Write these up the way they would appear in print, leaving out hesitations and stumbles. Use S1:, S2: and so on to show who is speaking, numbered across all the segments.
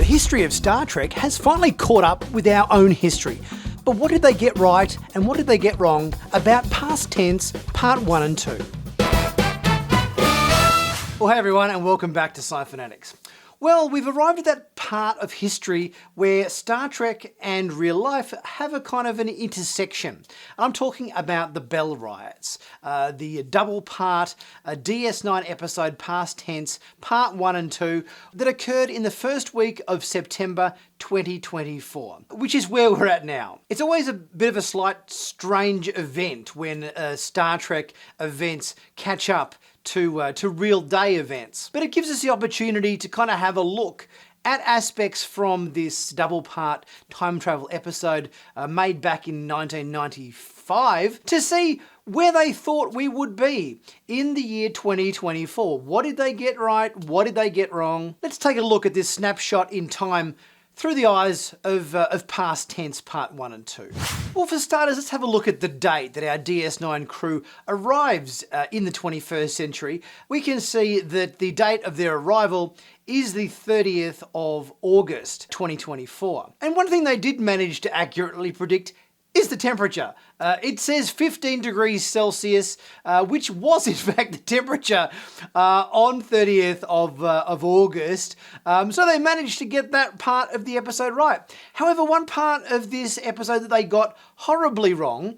S1: history of Star Trek has finally caught up with our own history. But what did they get right and what did they get wrong about past tense part 1 and 2? Well, hey everyone, and welcome back to Sci-Finatics. Well, we've arrived at that part of history where Star Trek and real life have a kind of an intersection. I'm talking about the Bell Riots, the double-part DS9 episode past tense, part 1 and 2, that occurred in the first week of September 2024, which is where we're at now. It's always a bit of a slight strange event when Star Trek events catch up to real day events. But it gives us the opportunity to kind of have a look at aspects from this double-part time travel episode made back in 1995 to see where they thought we would be in the year 2024. What did they get right? What did they get wrong? Let's take a look at this snapshot in time through the eyes of past tense part 1 and 2. Well, for starters, let's have a look at the date that our DS9 crew arrives in the 21st century. We can see that the date of their arrival is the 30th of August 2024. And one thing they did manage to accurately predict is the temperature. It says 15 degrees Celsius, which was in fact the temperature on 30th of August. So they managed to get that part of the episode right. However, one part of this episode that they got horribly wrong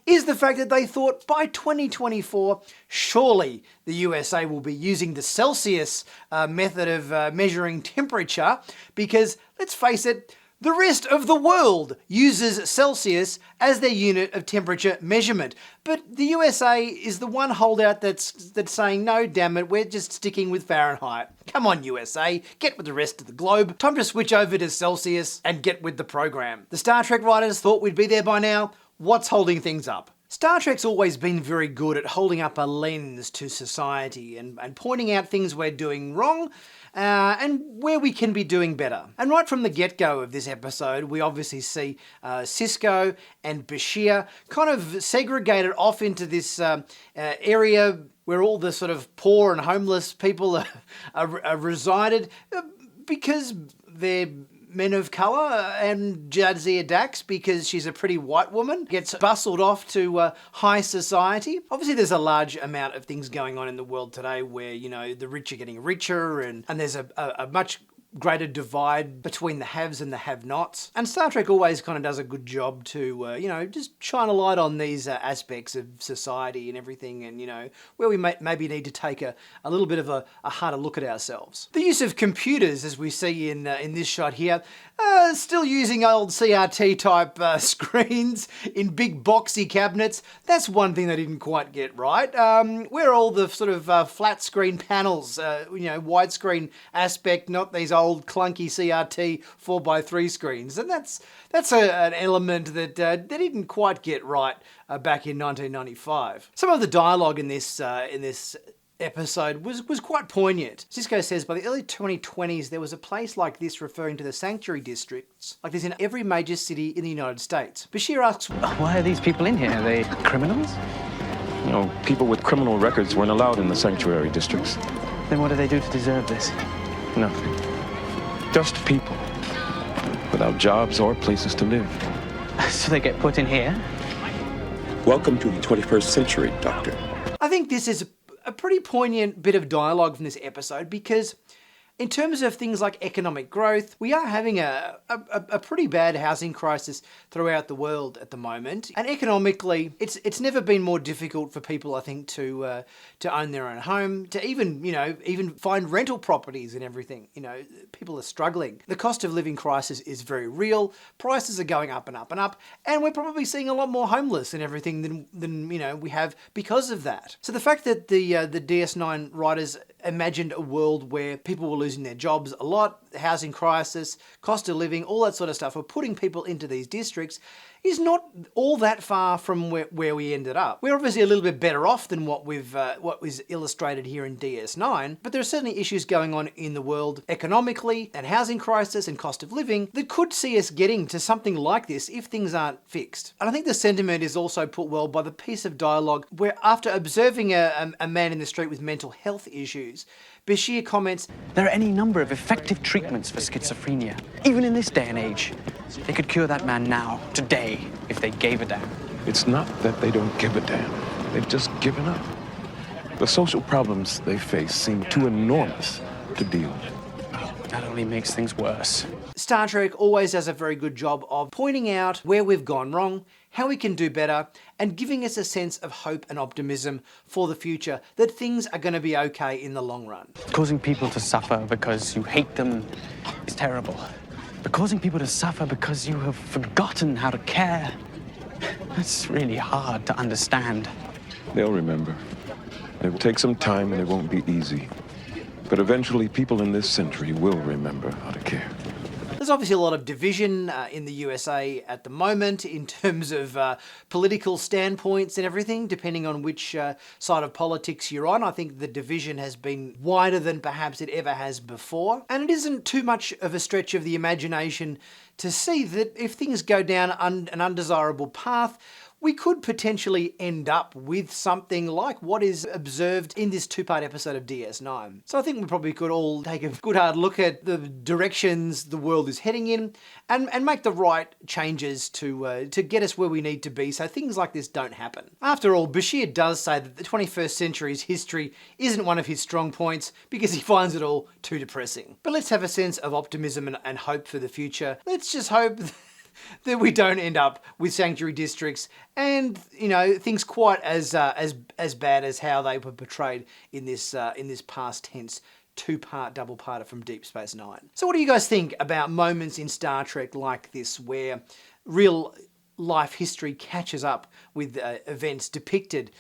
S1: is the fact that they thought by 2024, surely the USA will be using the Celsius method of measuring temperature, because let's face it, the rest of the world uses Celsius as their unit of temperature measurement. But the USA is the one holdout that's saying, no, damn it, we're just sticking with Fahrenheit. Come on, USA, get with the rest of the globe. Time to switch over to Celsius and get with the program. The Star Trek writers thought we'd be there by now. What's holding things up? Star Trek's always been very good at holding up a lens to society and pointing out things we're doing wrong and where we can be doing better. And right from the get-go of this episode, we obviously see Sisko and Bashir kind of segregated off into this area where all the sort of poor and homeless people are resided because they're men of colour, and Jadzia Dax, because she's a pretty white woman, gets bustled off to high society. Obviously there's a large amount of things going on in the world today where, you know, the rich are getting richer and there's a much greater divide between the haves and the have-nots. And Star Trek always kind of does a good job to, you know, just shine a light on these aspects of society and everything, and, you know, where we maybe need to take a little bit of a harder look at ourselves. The use of computers, as we see in this shot here, still using old CRT type screens in big boxy cabinets. That's one thing they didn't quite get right. Where all the sort of flat screen panels, you know, widescreen aspect, not these old clunky CRT 4x3 screens. And that's an element that they didn't quite get right back in 1995. Some of the dialogue in this episode was quite poignant. Sisko says by the early 2020s there was a place like this, referring to the sanctuary districts like this in every major city in the United States. Bashir asks,
S2: why are these people in here? Are they criminals?
S3: You know, people with criminal records weren't allowed in the sanctuary districts.
S2: Then what do they do to deserve this?
S3: Nothing. Just people without jobs or places to live.
S2: So they get put in here?
S4: Welcome to the 21st century, Doctor.
S1: I think this is a pretty poignant bit of dialogue from this episode, because in terms of things like economic growth, we are having a pretty bad housing crisis throughout the world at the moment. And economically, it's never been more difficult for people, I think, to own their own home, to even find rental properties and everything. You know, people are struggling. The cost of living crisis is very real. Prices are going up and up and up, and we're probably seeing a lot more homeless and everything than you know we have because of that. So the fact that the DS9 writers imagined a world where people were losing their jobs a lot, housing crisis, cost of living, all that sort of stuff, or putting people into these districts, is not all that far from where we ended up. We're obviously a little bit better off than what was illustrated here in DS9, but there are certainly issues going on in the world economically, and housing crisis and cost of living, that could see us getting to something like this if things aren't fixed. And I think the sentiment is also put well by the piece of dialogue where, after observing a man in the street with mental health issues, Bashir comments,
S2: There are any number of effective treatments for schizophrenia. Even in this day and age, they could cure that man now, today, if they gave a damn.
S3: It's not that they don't give a damn. They've just given up. The social problems they face seem too enormous to deal with.
S2: That only makes things worse.
S1: Star Trek always does a very good job of pointing out where we've gone wrong, how we can do better, and giving us a sense of hope and optimism for the future, that things are going to be okay in the long run.
S2: Causing people to suffer because you hate them is terrible. But causing people to suffer because you have forgotten how to care, that's really hard to understand.
S3: They'll remember. It will take some time and it won't be easy. But eventually, people in this century will remember how to care.
S1: There's obviously a lot of division in the USA at the moment in terms of political standpoints and everything, depending on which side of politics you're on. I think the division has been wider than perhaps it ever has before. And it isn't too much of a stretch of the imagination to see that if things go down an undesirable path, we could potentially end up with something like what is observed in this two-part episode of DS9. So I think we probably could all take a good hard look at the directions the world is heading in and make the right changes to get us where we need to be so things like this don't happen. After all, Bashir does say that the 21st century's history isn't one of his strong points because he finds it all too depressing. But let's have a sense of optimism and hope for the future. Let's just hope that we don't end up with sanctuary districts and, you know, things quite as bad as how they were portrayed in this past tense two-part double-parter from Deep Space Nine. So what do you guys think about moments in Star Trek like this where real life history catches up with events depicted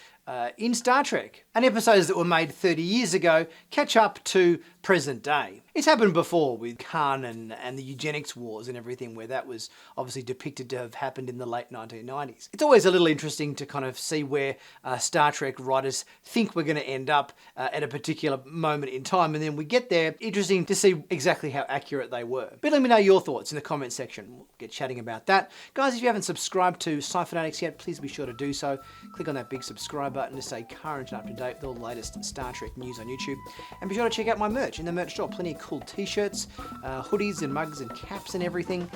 S1: in Star Trek? And episodes that were made 30 years ago catch up to present day. It's happened before with Khan and the eugenics wars and everything, where that was obviously depicted to have happened in the late 1990s. It's always a little interesting to kind of see where Star Trek writers think we're going to end up at a particular moment in time, and then we get there. Interesting to see exactly how accurate they were. But let me know your thoughts in the comment section. We'll get chatting about that. Guys, if you haven't subscribed to Sci-Finatics yet, please be sure to do so. Click on that big subscribe button to stay current and up to date with all the latest Star Trek news on YouTube. And be sure to check out my merch in the merch store. Plenty of cool t-shirts, hoodies and mugs and caps and everything,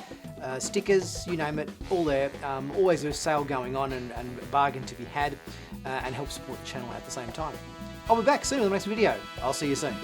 S1: stickers, you name it, all there. Always a sale going on and a bargain to be had, and help support the channel at the same time. I'll be back soon with the next video. I'll see you soon.